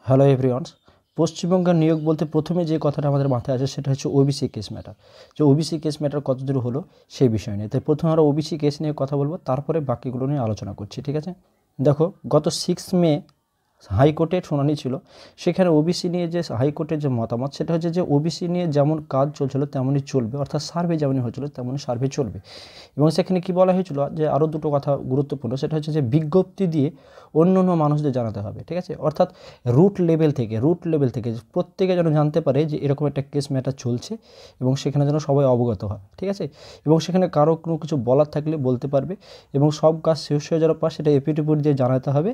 Hello everyone. পশ্চিমবঙ্গের নিয়োগ বলতে প্রথমে যে কথাটা আমাদের মাথায় আসে সেটা হচ্ছে ওবিসি কেস ম্যাটার। যে ওবিসি কেস ম্যাটার কতদূর হলো সেই বিষয় নিয়ে। তাই প্রথমে আমরা ওবিসি কেস নিয়ে কথা বলবো, তারপরে বাকিগুলো নিয়ে আলোচনা করছি, ঠিক আছে? দেখো, গত 6 মে হাইকোর্টের শুনানি ছিল। সেখানে ওবিসি নিয়ে যে হাইকোর্টের যে মতামত সেটা হচ্ছে যে ওবিসি নিয়ে যেমন কাজ চলছিল তেমনই চলবে, অর্থাৎ সার্ভে যেমনই হয়েছিল তেমনই সার্ভে চলবে। এবং সেখানে কি বলা হয়েছিল যে আরও দুটো কথা গুরুত্বপূর্ণ, সেটা হচ্ছে যে বিজ্ঞপ্তি দিয়ে অন্য অন্য মানুষদের জানাতে হবে, ঠিক আছে? অর্থাৎ রুট লেভেল থেকে প্রত্যেকে যেন জানতে পারে যে এরকম একটা কেস ম্যাটার চলছে এবং সেখানে যেন সবাই অবগত হয়, ঠিক আছে? এবং সেখানে কারো কোনো কিছু বলার থাকলে বলতে পারবে এবং সব কাজ শেষ হয়ে যাওয়ার পর সেটা এপিটিপুট দিয়ে জানাতে হবে,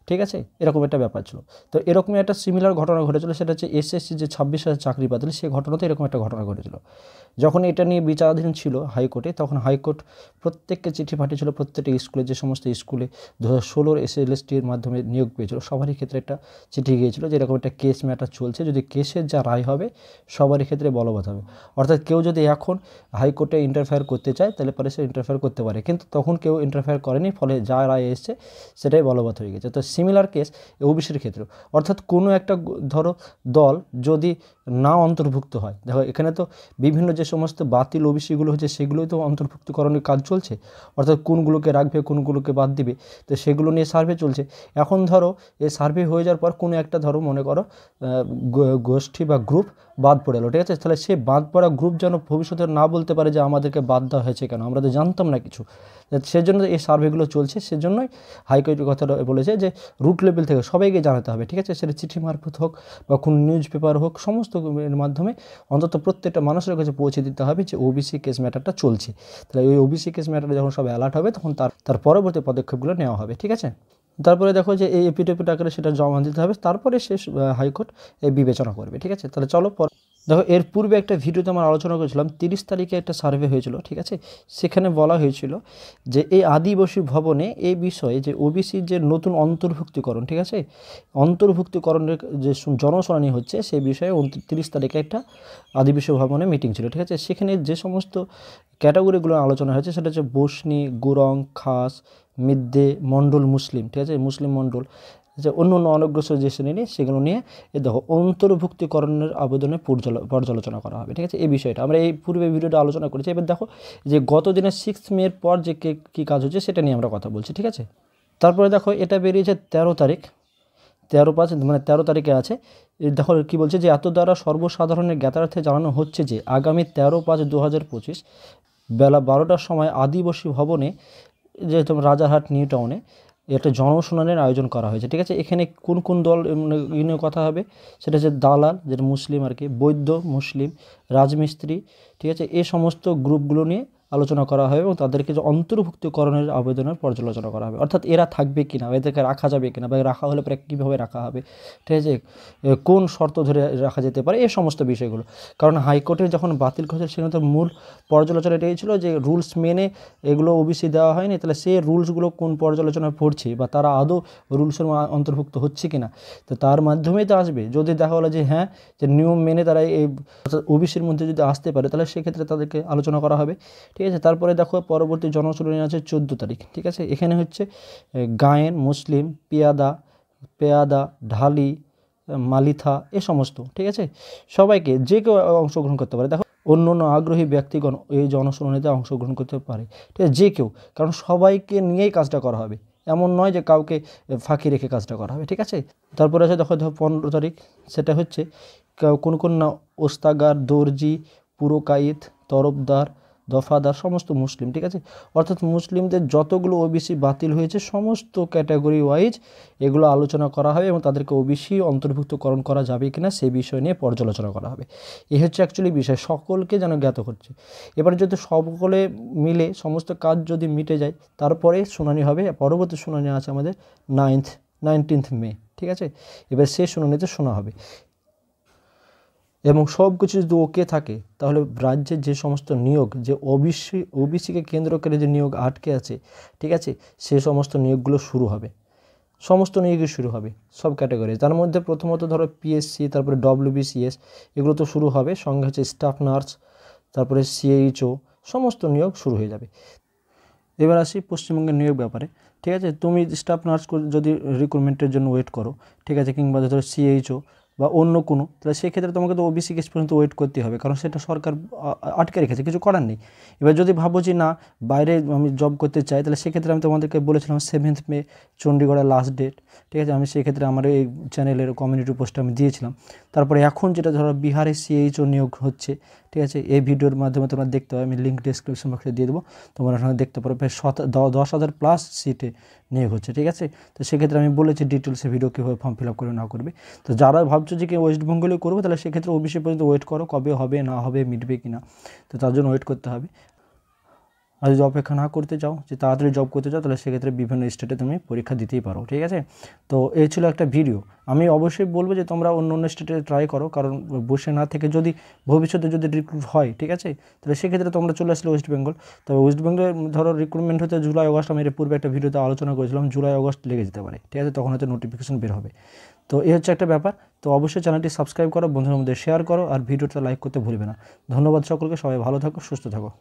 ঠিক আছে? এরকম একটা ব্যাপার ছিল। তো এরকমই একটা সিমিলার ঘটনা ঘটেছিল, সেটা হচ্ছে এসএসসি যে 26,000 চাকরি বাতিল, সেই ঘটনাতে এরকম একটা ঘটনা ঘটেছিল। যখন এটা নিয়ে বিচারাধীন ছিল হাইকোর্টে, তখন হাইকোর্ট প্রত্যেককে চিঠি পাঠিয়েছিল, প্রত্যেকটা স্কুলে, যে সমস্ত স্কুলে 2016 এসএলএসটির মাধ্যমে নিয়োগ পেয়েছিল সবারই ক্ষেত্রে একটা চিঠি গিয়েছিল যে এরকম একটা কেস ম্যাটার চলছে, যদি কেসের যা রায় হবে সবারই ক্ষেত্রে বলবৎ হবে। অর্থাৎ কেউ যদি এখন হাইকোর্টে ইন্টারফেয়ার করতে চায় তাহলে পরে সে ইন্টারফেয়ার করতে পারে, কিন্তু তখন কেউ ইন্টারফেয়ার করেনি, ফলে যা রায় এসছে সেটাই বলবৎ হয়ে গেছে। তো সিমিলার কেস ওবিসির ক্ষেত্রেও, অর্থাৎ কোনো একটা ধরো দল যদি না অন্তর্ভুক্ত হয়, দেখো এখানে তো বিভিন্ন যে সমস্ত বাতিল ওবিসিগুলো হচ্ছে সেগুলোই তো অন্তর্ভুক্তিকরণের কাজ চলছে, অর্থাৎ কোনগুলোকে রাখবে কোনগুলোকে বাদ দিবে, তো সেগুলো নিয়ে সার্ভে চলছে। এখন ধরো এই সার্ভে হয়ে যাওয়ার পর কোনো একটা ধরো মনে করো গোষ্ঠী বা গ্রুপ বাদ পড়ে এলো, ঠিক আছে? তাহলে সে বাদ পড়া গ্রুপ যেন ভবিষ্যতে না বলতে পারে যে আমাদেরকে বাদ দেওয়া হয়েছে কেন, আমরা তো জানতাম না কিছু। সেজন্য এই সার্ভেগুলো চলছে, সেজন্যই হাইকোর্টের কথাটা বলেছে যে রুট লেভেল থেকে সবাইকে জানাতে হবে, ঠিক আছে? সেটা চিঠি মারফত হোক বা কোনো নিউজ পেপার হোক, সমস্ত মাধ্যমে অন্তত প্রত্যেকটা মানুষের কাছে পৌঁছে দিতে হবে যে ওবিসি কেস ম্যাটারটা চলছে। তাহলে ওই ওবিসি কেস ম্যাটারে যখন সব অ্যালার্ট হবে তখন তার পরবর্তী পদক্ষেপগুলো নেওয়া হবে, ঠিক আছে? তারপরে দেখো যে এই এপিডেভিট আকারে সেটা জমা দিতে হবে, তারপরে শেষ হাইকোর্ট এই বিবেচনা করবে, ঠিক আছে? তাহলে চলো দেখো, এর পূর্বে একটা ভিডিওতে আমরা আলোচনা করেছিলাম 30 তারিখে একটা সার্ভে হয়েছিল, ঠিক আছে? সেখানে বলা হয়েছিল যে এই আদিবাসী ভবনে এই বিষয়ে যে ওবিসির যে নতুন অন্তর্ভুক্তিকরণ, ঠিক আছে, অন্তর্ভুক্তিকরণের যে জনশুনানি হচ্ছে সেই বিষয়ে 29 তারিখে একটা আদিবাসী ভবনে মিটিং ছিল, ঠিক আছে? সেখানে যে সমস্ত ক্যাটাগরিগুলো আলোচনা হয়েছে সেটা হচ্ছে বসনি, গুরং, খাস, মিদ্দে, মণ্ডল, মুসলিম, ঠিক আছে? মুসলিম মণ্ডল, যে অন্য অন্য অনগ্রসর যে শ্রেণী সেগুলো নিয়ে দেখো অন্তর্ভুক্তিকরণের আবেদনে পর্যালোচনা করা হবে, ঠিক আছে? এই বিষয়টা আমরা এই পূর্বে ভিডিওটা আলোচনা করেছি। এবার দেখো যে গত দিনের 6 মের পর যে কী কাজ হচ্ছে সেটা নিয়ে আমরা কথা বলছি, ঠিক আছে? তারপরে দেখো এটা বেরিয়েছে 13 তারিখ, 13/5 মানে 13 তারিখে আছে। দেখো কী বলছে যে এত দ্বারা সর্বসাধারণের জ্ঞাতার্থে জানানো হচ্ছে যে আগামী 13/5/2025 বেলা 12টার সময় আদিবাসী ভবনে, যেহেতু রাজারহাট নিউ টাউনে, একটা জনশুনানির আয়োজন করা হয়েছে, ঠিক আছে? এখানে কোন কোন দল নিয়ে কথা হবে সেটা হচ্ছে দালাল, যেটা মুসলিম আর কি, বৈদ্য মুসলিম, রাজমিস্ত্রি, ঠিক আছে? এই সমস্ত গ্রুপগুলো নিয়ে আলোচনা করা হবে এবং তাদেরকে যে অন্তর্ভুক্তিকরণের আবেদনের পর্যালোচনা করা হবে, অর্থাৎ এরা থাকবে কিনা, এদেরকে রাখা যাবে কিনা, বা রাখা হলে পরে কীভাবে রাখা হবে, ঠিক আছে? কোন শর্ত ধরে রাখা যেতে পারে, এই সমস্ত বিষয়গুলো। কারণ হাইকোর্টের যখন বাতিল করেছিল সেখানে তো মূল পর্যালোচনা এটাই ছিল যে রুলস মেনে এগুলো ওবিসি দেওয়া হয়নি, তাহলে সেই রুলসগুলো কোন পর্যালোচনায় পড়ছে বা তারা আদৌ রুলসের অন্তর্ভুক্ত হচ্ছে কিনা, তো তার মাধ্যমেই তো আসবে। যদি দেখা হলো যে হ্যাঁ, যে নিয়ম মেনে তারা এই ওবিসির মধ্যে যদি আসতে পারে তাহলে সেক্ষেত্রে তাদেরকে আলোচনা করা হবে, ঠিক আছে? তারপরে দেখো পরবর্তী জনশুনানি আছে 14 তারিখ, ঠিক আছে? এখানে হচ্ছে গায়েন, মুসলিম, পেয়াদা, ঢালি, মালিথা, এ সমস্ত, ঠিক আছে? সবাইকে, যে কেউ অংশগ্রহণ করতে পারে। দেখো অন্য অন্য আগ্রহী ব্যক্তিগণ এই জনশুনানিতে অংশগ্রহণ করতে পারে, ঠিক আছে? যে কেউ, কারণ সবাইকে নিয়েই কাজটা করা হবে, এমন নয় যে কাউকে ফাঁকি রেখে কাজটা করা হবে, ঠিক আছে? তারপরে আছে দেখো 15 তারিখ, সেটা হচ্ছে কোন না ওস্তাগার, দর্জি, পুরকাইত, তরফদার, দফাদার, সমস্ত মুসলিম, ঠিক আছে? অর্থাৎ মুসলিমদের যতগুলো ওবিসি বাতিল হয়েছে সমস্ত ক্যাটাগরি ওয়াইজ এগুলো আলোচনা করা হবে এবং তাদেরকে ওবিসি অন্তর্ভুক্তকরণ করা যাবে কিনা সেই বিষয় নিয়ে পর্যালোচনা করা হবে। এই হচ্ছে অ্যাকচুয়ালি বিষয়, সকলকে যেন জ্ঞাত করছে। এবার যদি সকলে মিলে সমস্ত কাজ যদি মিটে যায় তারপরে শুনানি হবে। পরবর্তী শুনানি আছে আমাদের 19 মে, ঠিক আছে? এবার সেই শুনানিতে শোনা হবে এবং সব কিছু যদি ওকে থাকে তাহলে রাজ্যের যে সমস্ত নিয়োগ, যে ওবিসিকে কেন্দ্র করে যে নিয়োগ আটকে আছে, ঠিক আছে, সে সমস্ত নিয়োগগুলো শুরু হবে, সমস্ত নিয়োগই শুরু হবে সব ক্যাটাগরি। তার মধ্যে প্রথমত ধরো পিএসসি, তারপরে ডব্লিউবিসিএস, এগুলো তো শুরু হবে, সঙ্গে হচ্ছে স্টাফ নার্স, তারপরে সিএইচও, সমস্ত নিয়োগ শুরু হয়ে যাবে। এবার আসি পশ্চিমবঙ্গের নিয়োগ ব্যাপারে। ঠিক আছে, তুমি স্টাফ নার্স যদি রিক্রুটমেন্টের জন্য ওয়েট করো, ঠিক আছে, কিংবা ধরো সিএইচও বা অন্য কোনো, তাহলে সেক্ষেত্রে তোমাকে তো ওবিসি কেস পর্যন্ত ওয়েট করতে হবে, কারণ সেটা সরকার আটকে রেখেছে, কিছু করার নেই। এবার যদি ভাবো যে না বাইরে আমি জব করতে চাই, তাহলে সেক্ষেত্রে আমি তোমাদেরকে বলেছিলাম 7th মে চণ্ডীগড়ের লাস্ট ডেট। ঠিক আছে, আমি সেক্ষেত্রে আমার এই চ্যানেলের কমিউনিটি পোস্টে আমি দিয়েছিলাম। তারপরে এখন যেটা ধরো বিহারে সিএইচও নিয়োগ হচ্ছে, ঠিক আছে, এই ভিডিওর মাধ্যমে তোমরা দেখতে পাবে, আমি লিঙ্ক ডিসক্রিপশন বক্সে দিয়ে দেবো, তোমরা ওখানে দেখতে পারো। প্রায় 10,000 প্লাস সিটে নিয়োগ হচ্ছে। ঠিক আছে, তো সেক্ষেত্রে আমি বলেছি ডিটেলসে ভিডিও কীভাবে ফর্ম ফিল আপ করে না করবে। তো যারা ভাবছো যে কি ওয়েস্ট বেঙ্গলে করবো, তাহলে সেক্ষেত্রে ওবিসি পর্যন্ত ওয়েট করো, কবে হবে না হবে, মিটবে কি না, তো তার জন্য ওয়েট করতে হবে। আর যদি অপেক্ষা না করতে চাও, যে তাড়াতাড়ি জব করতে চাও, তাহলে সেক্ষেত্রে বিভিন্ন স্টেটে তুমি পরীক্ষা দিতেই পারো। ঠিক আছে, তো এই ছিল একটা ভিডিও। আমি অবশ্যই বলবো যে তোমরা অন্য অন্য স্টেটে ট্রাই করো, কারণ বসে না থেকে যদি ভবিষ্যতে যদি রিক্রুট হয়, ঠিক আছে, তাহলে সেক্ষেত্রে তোমরা চলে আসলে ওয়েস্ট বেঙ্গল। তবে ওয়েস্ট বেঙ্গলে ধরো রিক্রুটমেন্ট হতে জুলাই আগস্ট, আমি এর পূর্বে একটা ভিডিওতে আলোচনা করেছিলাম, জুলাই আগস্ট লেগে যেতে পারে। ঠিক আছে, তখন হয়তো নোটিফিকেশন বের হবে। তো এই হচ্ছে একটা ব্যাপার। তো অবশ্যই চ্যানেলটি সাবস্ক্রাইব করো, বন্ধুদের মধ্যে শেয়ার করো, আর ভিডিওটা লাইক করতে ভুলবে না। ধন্যবাদ সকলকে, সবাই ভালো থাকো, সুস্থ থাকো।